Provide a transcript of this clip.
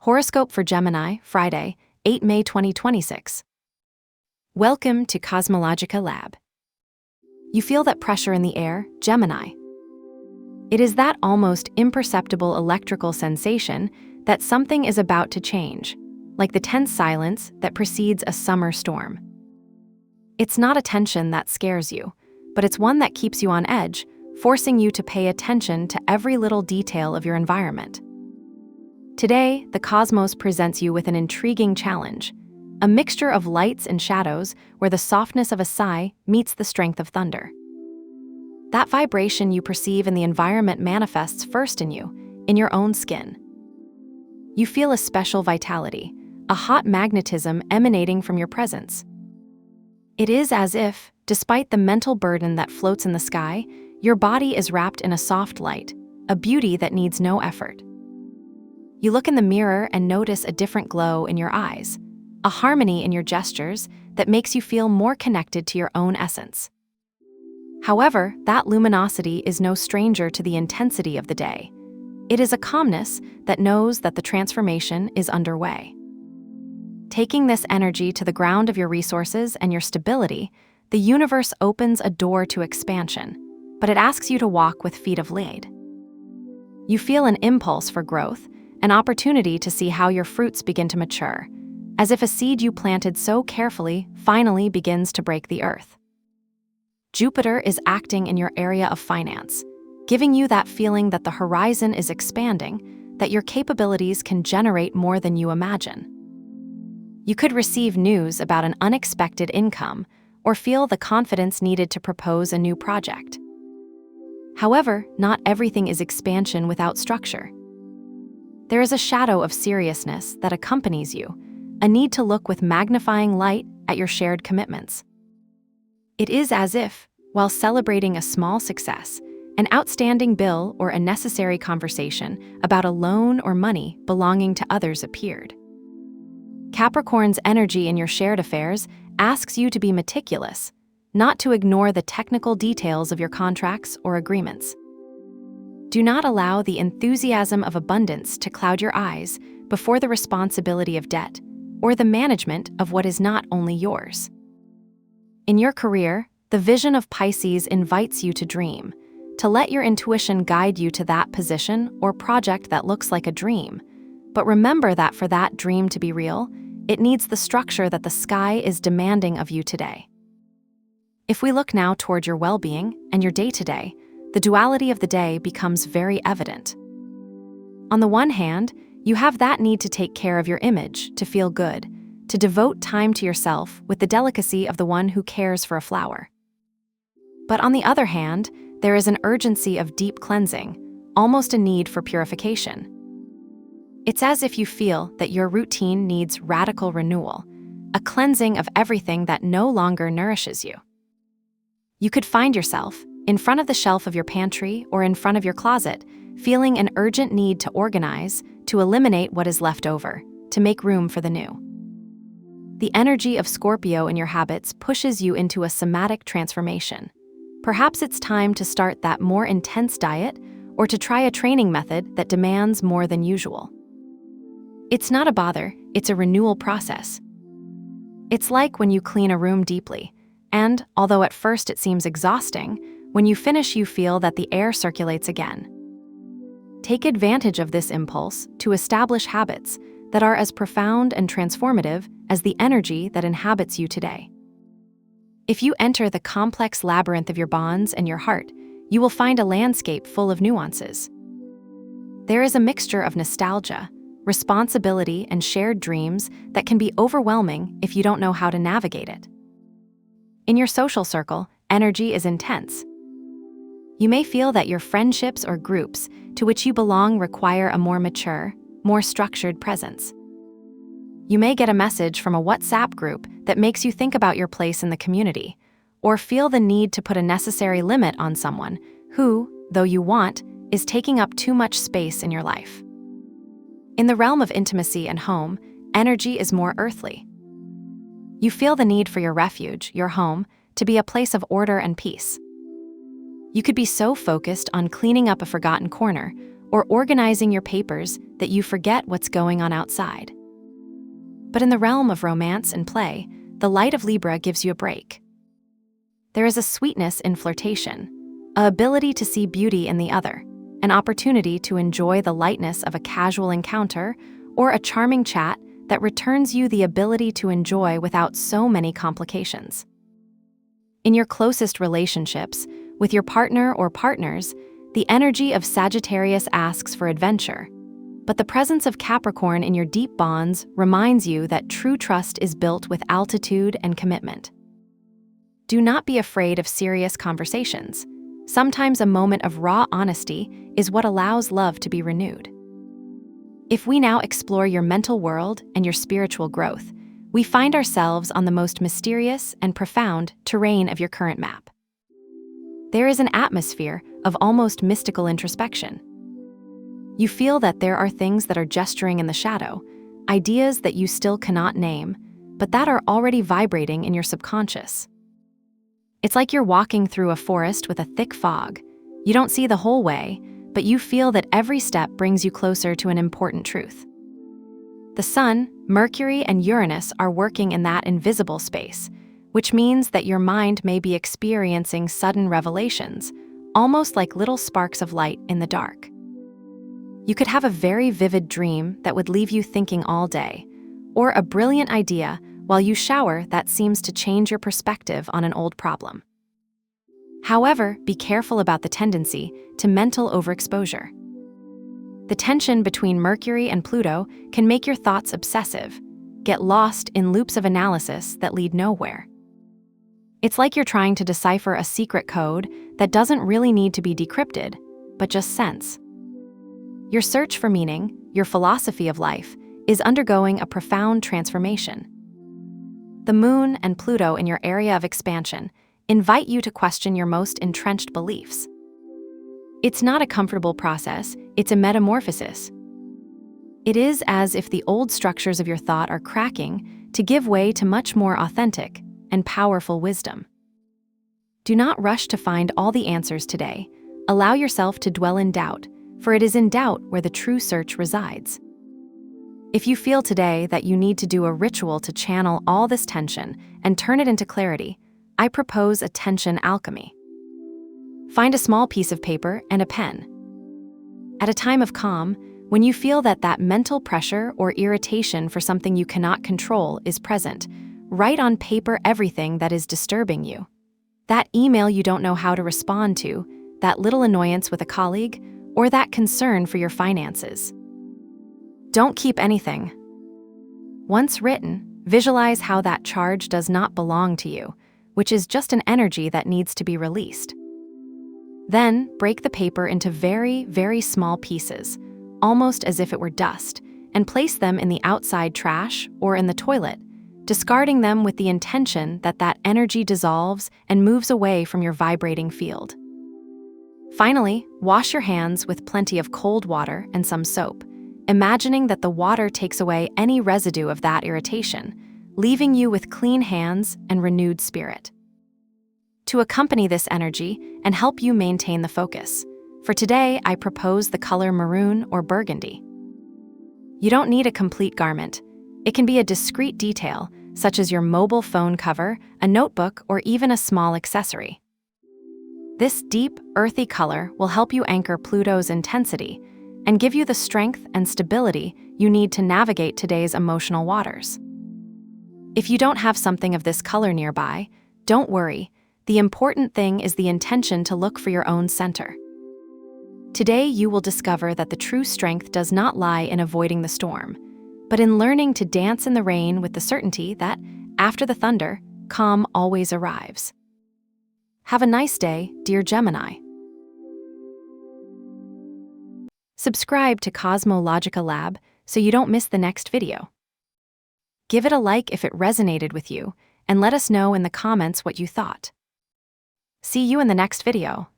Horoscope for Gemini, Friday, 8 May 2026. Welcome to CosmologicaLab. You feel that pressure in the air, Gemini. It is that almost imperceptible electrical sensation that something is about to change, like the tense silence that precedes a summer storm. It's not a tension that scares you, but it's one that keeps you on edge, forcing you to pay attention to every little detail of your environment. Today, the cosmos presents you with an intriguing challenge, a mixture of lights and shadows where the softness of a sigh meets the strength of thunder. That vibration you perceive in the environment manifests first in you, in your own skin. You feel a special vitality, a hot magnetism emanating from your presence. It is as if, despite the mental burden that floats in the sky, your body is wrapped in a soft light, a beauty that needs no effort. You look in the mirror and notice a different glow in your eyes, a harmony in your gestures that makes you feel more connected to your own essence. However, that luminosity is no stranger to the intensity of the day. It is a calmness that knows that the transformation is underway. Taking this energy to the ground of your resources and your stability, the universe opens a door to expansion, but it asks you to walk with feet of lead. You feel an impulse for growth, an opportunity to see how your fruits begin to mature, as if a seed you planted so carefully finally begins to break the earth. Jupiter is acting in your area of finance, giving you that feeling that the horizon is expanding, that your capabilities can generate more than you imagine. You could receive news about an unexpected income or feel the confidence needed to propose a new project. However, not everything is expansion without structure. There is a shadow of seriousness that accompanies you, a need to look with magnifying light at your shared commitments. It is as if, while celebrating a small success, an outstanding bill or a necessary conversation about a loan or money belonging to others appeared. Capricorn's energy in your shared affairs asks you to be meticulous, not to ignore the technical details of your contracts or agreements. Do not allow the enthusiasm of abundance to cloud your eyes before the responsibility of debt or the management of what is not only yours. In your career, the vision of Pisces invites you to dream, to let your intuition guide you to that position or project that looks like a dream. But remember that for that dream to be real, it needs the structure that the sky is demanding of you today. If we look now toward your well-being and your day-to-day, the duality of the day becomes very evident. On the one hand, you have that need to take care of your image, to feel good, to devote time to yourself with the delicacy of the one who cares for a flower. But on the other hand, there is an urgency of deep cleansing, almost a need for purification. It's as if you feel that your routine needs radical renewal, a cleansing of everything that no longer nourishes you. You could find yourself in front of the shelf of your pantry or in front of your closet, feeling an urgent need to organize, to eliminate what is left over, to make room for the new. The energy of Scorpio in your habits pushes you into a somatic transformation. Perhaps it's time to start that more intense diet or to try a training method that demands more than usual. It's not a bother, it's a renewal process. It's like when you clean a room deeply, and although at first it seems exhausting, when you finish you feel that the air circulates again. Take advantage of this impulse to establish habits that are as profound and transformative as the energy that inhabits you today. If you enter the complex labyrinth of your bonds and your heart, you will find a landscape full of nuances. There is a mixture of nostalgia, responsibility, and shared dreams that can be overwhelming if you don't know how to navigate it. In your social circle, energy is intense. You may feel that your friendships or groups to which you belong require a more mature, more structured presence. You may get a message from a WhatsApp group that makes you think about your place in the community, or feel the need to put a necessary limit on someone who, though you want, is taking up too much space in your life. In the realm of intimacy and home, energy is more earthly. You feel the need for your refuge, your home, to be a place of order and peace. You could be so focused on cleaning up a forgotten corner or organizing your papers that you forget what's going on outside. But in the realm of romance and play, the light of Libra gives you a break. There is a sweetness in flirtation, an ability to see beauty in the other, an opportunity to enjoy the lightness of a casual encounter or a charming chat that returns you the ability to enjoy without so many complications. In your closest relationships, with your partner or partners, the energy of Sagittarius asks for adventure, but the presence of Capricorn in your deep bonds reminds you that true trust is built with altitude and commitment. Do not be afraid of serious conversations. Sometimes a moment of raw honesty is what allows love to be renewed. If we now explore your mental world and your spiritual growth, we find ourselves on the most mysterious and profound terrain of your current map. There is an atmosphere of almost mystical introspection. You feel that there are things that are gesturing in the shadow, ideas that you still cannot name, but that are already vibrating in your subconscious. It's like you're walking through a forest with a thick fog. You don't see the whole way, but you feel that every step brings you closer to an important truth. The Sun, Mercury, and Uranus are working in that invisible space, which means that your mind may be experiencing sudden revelations, almost like little sparks of light in the dark. You could have a very vivid dream that would leave you thinking all day, or a brilliant idea while you shower that seems to change your perspective on an old problem. However, be careful about the tendency to mental overexposure. The tension between Mercury and Pluto can make your thoughts obsessive, get lost in loops of analysis that lead nowhere. It's like you're trying to decipher a secret code that doesn't really need to be decrypted, but just sense. Your search for meaning, your philosophy of life, is undergoing a profound transformation. The Moon and Pluto in your area of expansion invite you to question your most entrenched beliefs. It's not a comfortable process, it's a metamorphosis. It is as if the old structures of your thought are cracking to give way to much more authentic and powerful wisdom. Do not rush to find all the answers today. Allow yourself to dwell in doubt, for it is in doubt where the true search resides. If you feel today that you need to do a ritual to channel all this tension and turn it into clarity, I propose a tension alchemy. Find a small piece of paper and a pen. At a time of calm, when you feel that mental pressure or irritation for something you cannot control is present, write on paper everything that is disturbing you. That email you don't know how to respond to, that little annoyance with a colleague, or that concern for your finances. Don't keep anything. Once written, visualize how that charge does not belong to you, which is just an energy that needs to be released. Then, break the paper into very, very small pieces, almost as if it were dust, and place them in the outside trash or in the toilet, discarding them with the intention that energy dissolves and moves away from your vibrating field. Finally, wash your hands with plenty of cold water and some soap, imagining that the water takes away any residue of that irritation, leaving you with clean hands and renewed spirit. To accompany this energy and help you maintain the focus, for today I propose the color maroon or burgundy. You don't need a complete garment. It can be a discreet detail, such as your mobile phone cover, a notebook, or even a small accessory. This deep, earthy color will help you anchor Pluto's intensity and give you the strength and stability you need to navigate today's emotional waters. If you don't have something of this color nearby, don't worry. The important thing is the intention to look for your own center. Today, you will discover that the true strength does not lie in avoiding the storm, but in learning to dance in the rain with the certainty that, after the thunder, calm always arrives. Have a nice day, dear Gemini. Subscribe to CosmologicaLab so you don't miss the next video. Give it a like if it resonated with you, and let us know in the comments what you thought. See you in the next video.